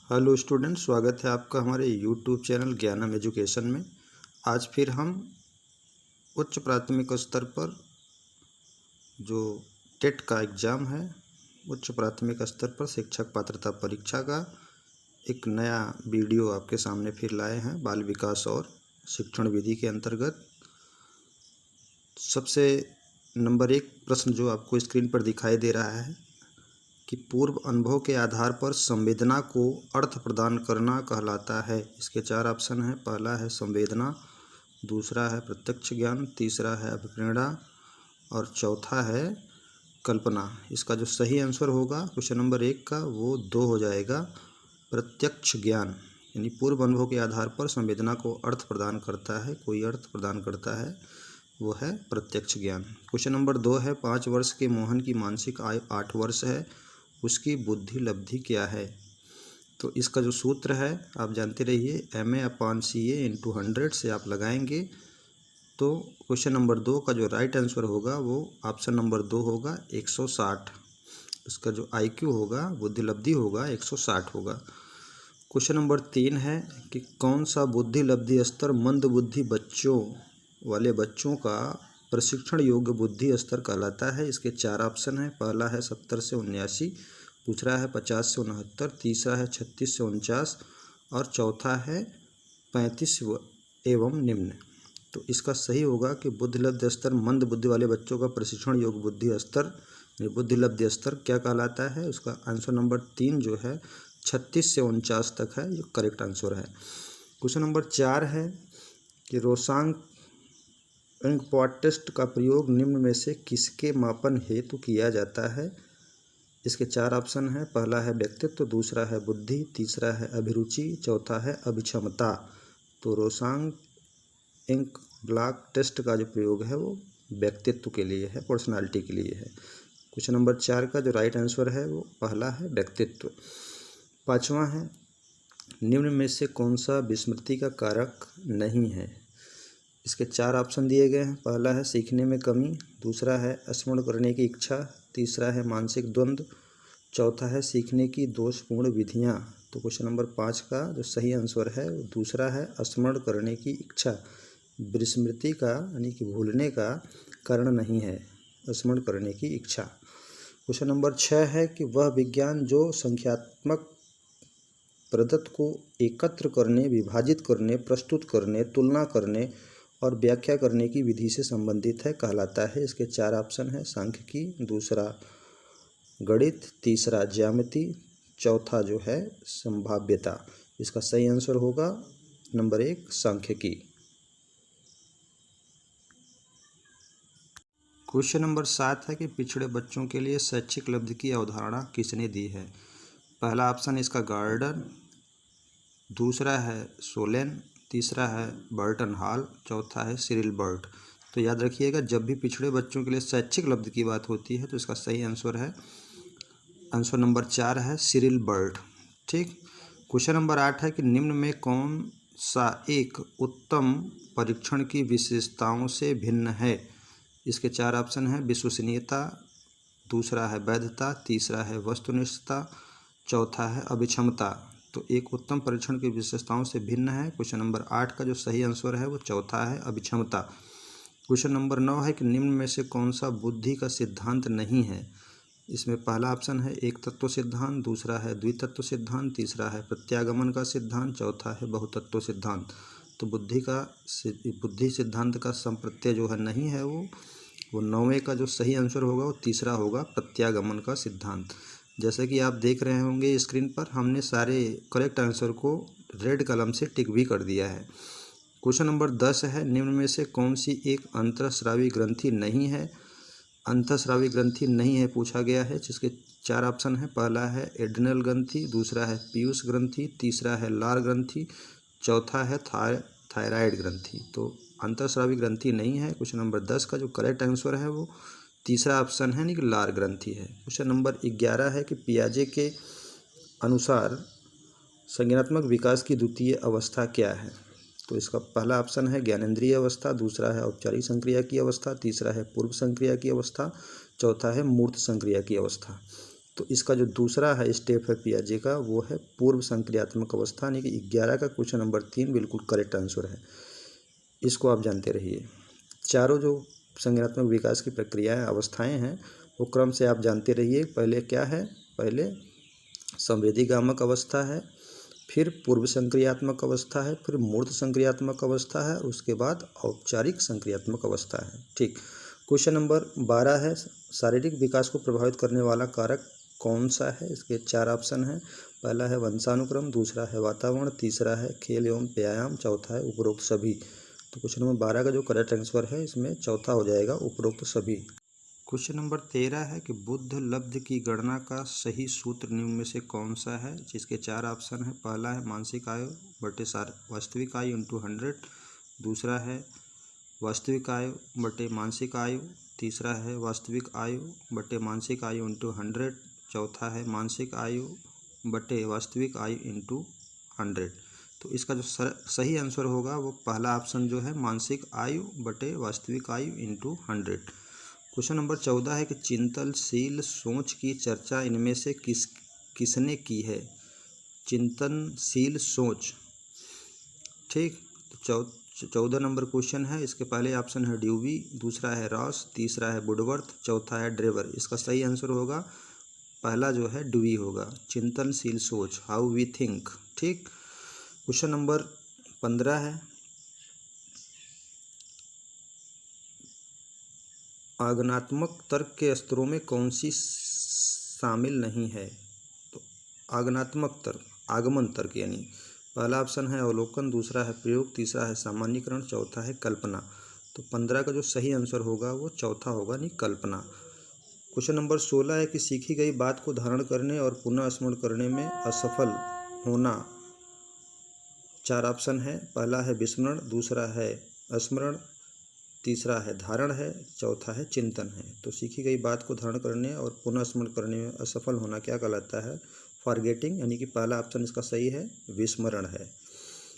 Hello student, स्वागत है आपका हमारे यूट्यूब चैनल ज्ञानम एजुकेशन में। आज फिर हम उच्च प्राथमिक स्तर पर जो टेट का एग्ज़ाम है, उच्च प्राथमिक स्तर पर शिक्षक पात्रता परीक्षा का एक नया वीडियो आपके सामने फिर लाए हैं। बाल विकास और शिक्षण विधि के अंतर्गत सबसे नंबर 1 प्रश्न जो आपको स्क्रीन पर दिखाई दे रहा है कि पूर्व अनुभव के आधार पर संवेदना को अर्थ प्रदान करना कहलाता है। इसके 4 ऑप्शन हैं। पहला है संवेदना, दूसरा है प्रत्यक्ष ज्ञान, तीसरा है अभिप्रेरणा और चौथा है कल्पना। इसका जो सही आंसर होगा क्वेश्चन नंबर 1 का वो 2 हो जाएगा, प्रत्यक्ष ज्ञान। यानी पूर्व अनुभव के आधार पर संवेदना को अर्थ प्रदान करता है, कोई अर्थ प्रदान करता है, वो है प्रत्यक्ष ज्ञान। क्वेश्चन नंबर 2 है 5 वर्ष के मोहन की मानसिक आयु 8 वर्ष है, उसकी बुद्धि लब्धि क्या है। तो इसका जो सूत्र है आप जानते रहिए, MA/CA × 100 से आप लगाएंगे तो क्वेश्चन नंबर 2 का जो राइट आंसर होगा वो ऑप्शन नंबर 2 होगा 160। इसका जो IQ होगा, बुद्धि लब्धि होगा, 160 होगा। क्वेश्चन नंबर 3 है कि कौन सा बुद्धि लब्धि स्तर मंद बुद्धि बच्चों का प्रशिक्षण योग्य बुद्धि स्तर कहलाता है। इसके 4 ऑप्शन हैं। पहला है 70 से 79, दूसरा है 50 से 69, तीसरा है 36 से 49 और चौथा है 35 एवं निम्न। तो इसका सही होगा कि बुद्धि लब्धि स्तर मंद बुद्धि वाले बच्चों का प्रशिक्षण योग्य बुद्धि स्तर, बुद्धि लब्धि स्तर क्या कहलाता है। उसका आंसर नंबर 3 जो है 36 से 49 तक है, ये करेक्ट आंसर है। क्वेश्चन नंबर 4 है कि रोसांग इंकपॉट टेस्ट का प्रयोग निम्न में से किसके मापन हेतु किया जाता है। इसके 4 ऑप्शन हैं। पहला है व्यक्तित्व, दूसरा है बुद्धि, तीसरा है अभिरुचि, चौथा है अभिक्षमता। तो रोसांग इंक ब्लॉक टेस्ट का जो प्रयोग है वो व्यक्तित्व के लिए है, पर्सनालिटी के लिए है। क्वेश्चन नंबर 4 का जो राइट आंसर है वो पहला है व्यक्तित्व। 5वां है निम्न में से कौन सा विस्मृति का कारक नहीं है। इसके 4 ऑप्शन दिए गए हैं। पहला है सीखने में कमी, दूसरा है स्मरण करने की इच्छा, तीसरा है मानसिक द्वंद्व, चौथा है सीखने की दोषपूर्ण विधियां। तो क्वेश्चन नंबर 5 का जो सही आंसर है वो दूसरा है स्मरण करने की इच्छा। विस्मृति का यानी कि भूलने का कारण नहीं है, स्मरण करने की इच्छा। क्वेश्चन नंबर 6 है कि वह विज्ञान जो संख्यात्मक प्रदत्त को एकत्र करने, विभाजित करने, प्रस्तुत करने, तुलना करने और व्याख्या करने की विधि से संबंधित है कहलाता है। इसके 4 ऑप्शन है। सांख्यिकी, दूसरा गणित, तीसरा ज्यामिति, चौथा जो है संभाव्यता। इसका सही आंसर होगा नंबर 1 सांख्यिकी। क्वेश्चन नंबर 7 है कि पिछड़े बच्चों के लिए शैक्षिक लब्धि की अवधारणा किसने दी है। पहला ऑप्शन इसका गार्डन, दूसरा है सोलेन, तीसरा है बर्टन हॉल, चौथा है सिरिल बर्ट। तो याद रखिएगा, जब भी पिछड़े बच्चों के लिए शैक्षिक लब्धि की बात होती है तो इसका सही आंसर है, आंसर नंबर 4 है सिरिल बर्ट। ठीक। क्वेश्चन नंबर 8 है कि निम्न में कौन सा एक उत्तम परीक्षण की विशेषताओं से भिन्न है। इसके 4 ऑप्शन हैं। विश्वसनीयता, दूसरा है वैधता, तीसरा है वस्तुनिष्ठता, चौथा है अभिक्षमता। तो एक उत्तम परीक्षण की विशेषताओं से भिन्न है। क्वेश्चन नंबर 8 का जो सही आंसर है वो चौथा है अभिक्षमता। क्वेश्चन नंबर 9 है कि निम्न में से कौन सा बुद्धि का सिद्धांत नहीं है। इसमें पहला ऑप्शन है एक तत्व सिद्धांत, दूसरा है द्वितत्व सिद्धांत, तीसरा है प्रत्यागमन का सिद्धांत, चौथा है बहुतत्व सिद्धांत। तो बुद्धि सिद्धांत का संप्रत्यय जो है नहीं है, वो 9वें का जो सही आंसर होगा वो तीसरा होगा, प्रत्यागमन का सिद्धांत। जैसे कि आप देख रहे होंगे स्क्रीन पर, हमने सारे करेक्ट आंसर को रेड कलम से टिक भी कर दिया है। क्वेश्चन नंबर 10 है निम्न में से कौन सी एक अंतःस्रावी ग्रंथि नहीं है। अंतःस्रावी ग्रंथि नहीं है पूछा गया है, जिसके 4 ऑप्शन हैं। पहला है एड्रिनल ग्रंथि, दूसरा है पीयूष ग्रंथि, तीसरा है लार ग्रंथि, चौथा है थायराइड ग्रंथि। तो अंतःस्रावी ग्रंथि नहीं है। क्वेश्चन नंबर 10 का जो करेक्ट आंसर है वो तीसरा ऑप्शन है, यानी कि लार ग्रंथि है। क्वेश्चन नंबर 11 है कि पियाजे के अनुसार संज्ञानात्मक विकास की द्वितीय अवस्था क्या है। तो इसका पहला ऑप्शन है ज्ञानेंद्रिय अवस्था, दूसरा है औपचारिक संक्रिया की अवस्था, तीसरा है पूर्व संक्रिया की अवस्था, चौथा है मूर्त संक्रिया की अवस्था। तो इसका जो दूसरा है स्टेप है पियाजे का, वो है पूर्व संक्रियात्मक अवस्था, यानी कि 11 का क्वेश्चन नंबर 3 बिल्कुल करेक्ट आंसर है। इसको आप जानते रहिए। चारों जो संज्ञानात्मक विकास की प्रक्रिया है, अवस्थाएं हैं, वो क्रम से आप जानते रहिए। पहले क्या है, पहले संवेदीगामक अवस्था है, फिर पूर्व संक्रियात्मक अवस्था है, फिर मूर्त संक्रियात्मक अवस्था है, उसके बाद औपचारिक संक्रियात्मक अवस्था है। ठीक। क्वेश्चन नंबर 12 है, शारीरिक विकास को प्रभावित करने वाला कारक कौन सा है? इसके 4 ऑप्शन हैं। पहला है वंशानुक्रम, दूसरा है वातावरण, तीसरा है खेल एवं व्यायाम, चौथा है उपरोक्त सभी। तो क्वेश्चन नंबर 12 का जो करेक्ट आंसर है इसमें चौथा हो जाएगा, उपरोक्त सभी। क्वेश्चन नंबर 13 है कि बुद्ध लब्ध की गणना का सही सूत्र निम्न में से कौन सा है? जिसके 4 ऑप्शन है। पहला है मानसिक आयु बटे वास्तविक आयु इंटू 100, दूसरा है वास्तविक आयु बटे मानसिक आयु, तीसरा है वास्तविक आयु बटे मानसिक आयु इंटू 100, चौथा है मानसिक आयु बटे वास्तविक आयु इंटू 100। तो इसका जो सही आंसर होगा वो पहला ऑप्शन जो है मानसिक आयु बटे वास्तविक आयु इंटू 100। क्वेश्चन नंबर 14 है कि चिंतनशील सोच की चर्चा इनमें से किसने की है? चिंतनशील सोच। ठीक। तो 14 नंबर क्वेश्चन है। इसके पहले ऑप्शन है ड्यूवी, दूसरा है रॉस, तीसरा है वुडवर्थ, चौथा है ड्रेवर। इसका सही आंसर होगा पहला जो है ड्यूवी होगा, चिंतनशील सोच, हाउ वी थिंक। ठीक। क्वेश्चन नंबर 15 है, आगमनात्मक तर्क के स्तरों में कौन सी शामिल नहीं है? तो आगमनात्मक तर्क, आगमन तर्क, यानी पहला ऑप्शन है अवलोकन, दूसरा है प्रयोग, तीसरा है सामान्यीकरण, चौथा है कल्पना। तो 15 का जो सही आंसर होगा वो चौथा होगा, यानी कल्पना। क्वेश्चन नंबर 16 है कि सीखी गई बात को धारण करने और पुनः स्मरण करने में असफल होना। 4 ऑप्शन है। पहला है विस्मरण, दूसरा है स्मरण, तीसरा है धारण है, चौथा है चिंतन है। तो सीखी गई बात को धारण करने और पुनः स्मरण करने में असफल होना क्या कहलाता है? फॉरगेटिंग, यानी कि पहला ऑप्शन इसका सही है, विस्मरण है।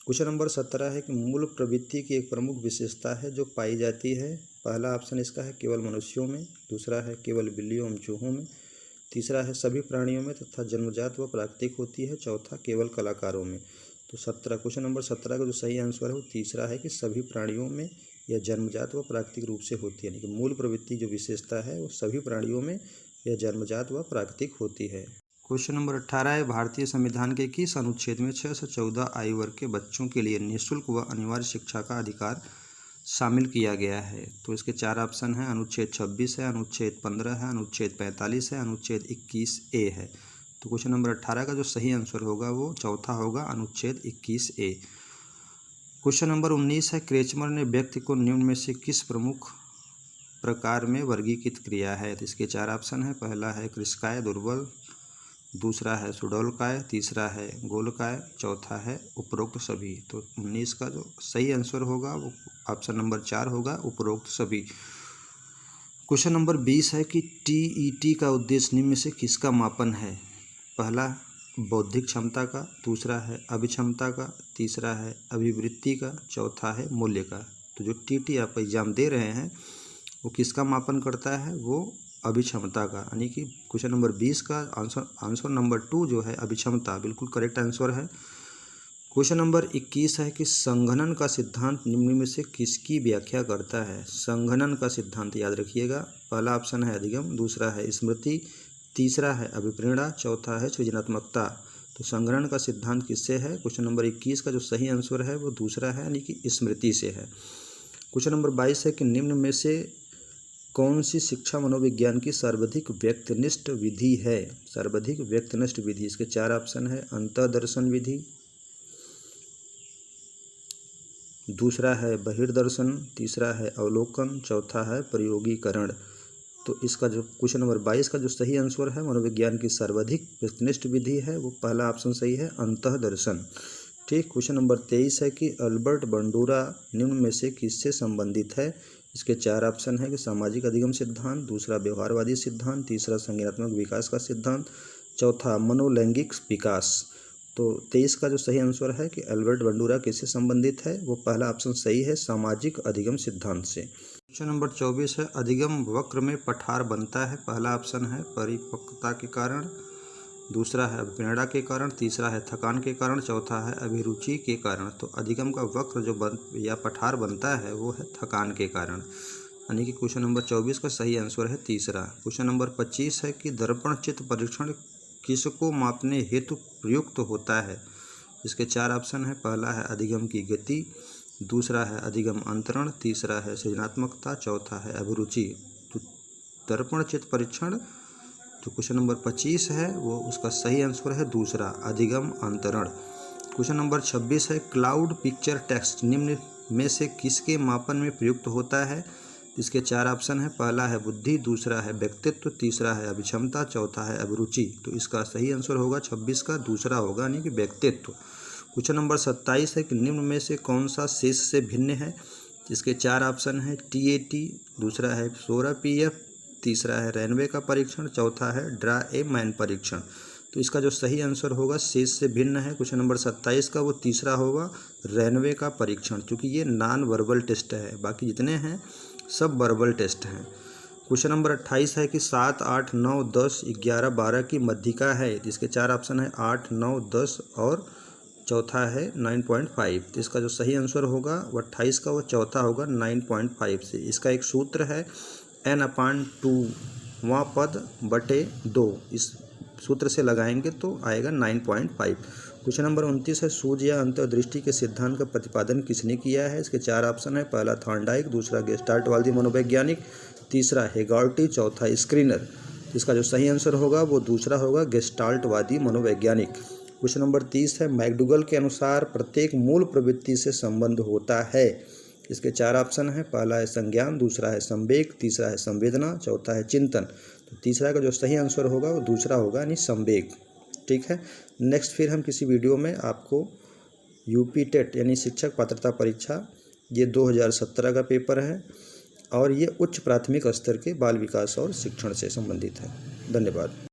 क्वेश्चन नंबर 17 है कि मूल प्रवृत्ति की एक प्रमुख विशेषता है जो पाई जाती है। पहला ऑप्शन इसका है केवल मनुष्यों में, दूसरा है केवल बिल्लियों एवं चूहों में, तीसरा है सभी प्राणियों में तथा जन्मजात व प्राकृतिक होती है, चौथा केवल कलाकारों में। तो 17, क्वेश्चन नंबर 17 का जो सही आंसर है वो तीसरा है कि सभी प्राणियों में या जन्मजात व प्राकृतिक रूप से होती है, यानी कि मूल प्रवृत्ति जो विशेषता है वो सभी प्राणियों में या जन्मजात व प्राकृतिक होती है। क्वेश्चन नंबर 18 है, भारतीय संविधान के किस अनुच्छेद में 6 से 14 आयु वर्ग के बच्चों के लिए निःशुल्क व अनिवार्य शिक्षा का अधिकार शामिल किया गया है? तो इसके 4 ऑप्शन हैं। अनुच्छेद 26 है, अनुच्छेद 15 है, अनुच्छेद 45 है, अनुच्छेद 21A है। तो क्वेश्चन नंबर 18 का जो सही आंसर होगा वो चौथा होगा, अनुच्छेद 21A। क्वेश्चन नंबर 19 है, क्रेचमर ने व्यक्ति को निम्न में से किस प्रमुख प्रकार में वर्गीकृत किया है? तो इसके 4 ऑप्शन है। पहला है कृशकाय दुर्बल, दूसरा है सुडौलकाय, तीसरा है गोलकाय, चौथा है उपरोक्त सभी। तो 19 का जो सही आंसर होगा वो ऑप्शन नंबर 4 होगा, उपरोक्त सभी। क्वेश्चन नंबर 20 है कि TET का उद्देश्य निम्न में से किसका मापन है? पहला बौद्धिक क्षमता का, दूसरा है अभिक्षमता का, तीसरा है अभिवृत्ति का, चौथा है मूल्य का। तो जो TT आप एग्जाम दे रहे हैं वो किसका मापन करता है? वो अभिक्षमता का, यानी कि क्वेश्चन नंबर 20 का आंसर नंबर 2 जो है अभिक्षमता, बिल्कुल करेक्ट आंसर है। क्वेश्चन नंबर 21 है कि संघनन का सिद्धांत निम्न में से किसकी व्याख्या करता है? संघनन का सिद्धांत याद रखिएगा। पहला ऑप्शन है अधिगम, दूसरा है स्मृति, तीसरा है अभिप्रेरणा, चौथा है सृजनात्मकता। तो संघनन का सिद्धांत किससे है? क्वेश्चन नंबर 21 का जो सही आंसर है वो दूसरा है, यानी कि स्मृति से है। क्वेश्चन नंबर 22 है कि निम्न में से कौन सी शिक्षा मनोविज्ञान की सर्वाधिक व्यक्तिनिष्ठ विधि है? सर्वाधिक व्यक्तिनिष्ठ विधि, इसके 4 ऑप्शन है। अंतःदर्शन विधि, दूसरा है बहिर्दर्शन, तीसरा है अवलोकन, चौथा है प्रयोगीकरण। तो इसका जो क्वेश्चन नंबर 22 का जो सही आंसर है मनोविज्ञान की सर्वाधिक व्यक्तिनिष्ठ विधि है वो पहला ऑप्शन सही है, अंतःदर्शन। ठीक। क्वेश्चन नंबर 23 है कि अल्बर्ट बंडूरा निम्न में से किससे संबंधित है? इसके 4 ऑप्शन है कि सामाजिक अधिगम सिद्धांत, दूसरा व्यवहारवादी सिद्धांत, तीसरा संज्ञानात्मक विकास का सिद्धांत, चौथा मनोलैंगिक विकास। तो 23 का जो सही आंसर है कि अल्बर्ट बंडूरा किससे संबंधित है वो पहला ऑप्शन सही है, सामाजिक अधिगम सिद्धांत से। क्वेश्चन नंबर 24 है, अधिगम वक्र में पठार बनता है। पहला ऑप्शन है परिपक्वता के कारण, दूसरा है प्रेरणा के कारण, तीसरा है थकान के कारण, चौथा है अभिरुचि के कारण। तो अधिगम का वक्र जो या पठार बनता है वो है थकान के कारण, यानी कि क्वेश्चन नंबर 24 का सही आंसर है तीसरा। क्वेश्चन नंबर 25 है कि दर्पण चित्त परीक्षण किसको मापने हेतु प्रयुक्त होता है। इसके 4 ऑप्शन है। पहला है अधिगम की गति, दूसरा है अधिगम अंतरण, तीसरा है सृजनात्मकता, चौथा है अभिरुचि। तो दर्पण चित्त परीक्षण जो क्वेश्चन नंबर 25 है वो उसका सही आंसर है दूसरा, अधिगम अंतरण। क्वेश्चन नंबर 26 है, क्लाउड पिक्चर टेक्स्ट निम्न में से किसके मापन में प्रयुक्त होता है। इसके 4 ऑप्शन है। पहला है बुद्धि, दूसरा है व्यक्तित्व, तीसरा है अभिक्षमता, चौथा है अभिरुचि। तो इसका सही आंसर होगा 26 का दूसरा होगा, यानी कि व्यक्तित्व। क्वेश्चन नंबर 27 है कि निम्न में से कौन सा शेष से भिन्न है। इसके 4 ऑप्शन है। TAT, दूसरा है सोरा PF, तीसरा है रेनवे का परीक्षण, चौथा है ड्रा ए मैन परीक्षण। तो इसका जो सही आंसर होगा शेष से भिन्न है क्वेश्चन नंबर 27 का, वो तीसरा होगा रेनवे का परीक्षण, क्योंकि ये नॉन वर्बल टेस्ट है, बाकी जितने हैं सब वर्बल टेस्ट हैं। क्वेश्चन नंबर 28 है कि 7, 8, 9, 10, 11, 12 की मध्यिका है। इसके 4 ऑप्शन है 8, 9, 10 और चौथा है 9.5। तो इसका जो सही आंसर होगा वो 28 का वो चौथा होगा 9.5 से। इसका एक सूत्र है n/2वां पद बटे 2, इस सूत्र से लगाएंगे तो आएगा 9.5। क्वेश्चन नंबर 29 है, सूझ या अंतर्दृष्टि के सिद्धांत का प्रतिपादन किसने किया है। इसके 4 ऑप्शन है। पहला थॉर्नडाइक, दूसरा गेस्टाल्टवादी मनोवैज्ञानिक, तीसरा हेगार्टी, चौथा स्क्रीनर। इसका जो सही आंसर होगा वो दूसरा होगा गेस्टाल्टवादी मनोवैज्ञानिक। क्वेश्चन नंबर 30 है, मैकडूगल के अनुसार प्रत्येक मूल प्रवृत्ति से संबंध होता है। इसके 4 ऑप्शन है। पहला है संज्ञान, दूसरा है संवेग, तीसरा है संवेदना, चौथा है चिंतन। तो तीसरा का जो सही आंसर होगा वो दूसरा होगा, यानी संवेग। ठीक है, नेक्स्ट फिर हम किसी वीडियो में आपको UP टेट यानी शिक्षक पात्रता परीक्षा, ये 2017 का पेपर है और ये उच्च प्राथमिक स्तर के बाल विकास और शिक्षण से संबंधित है। धन्यवाद।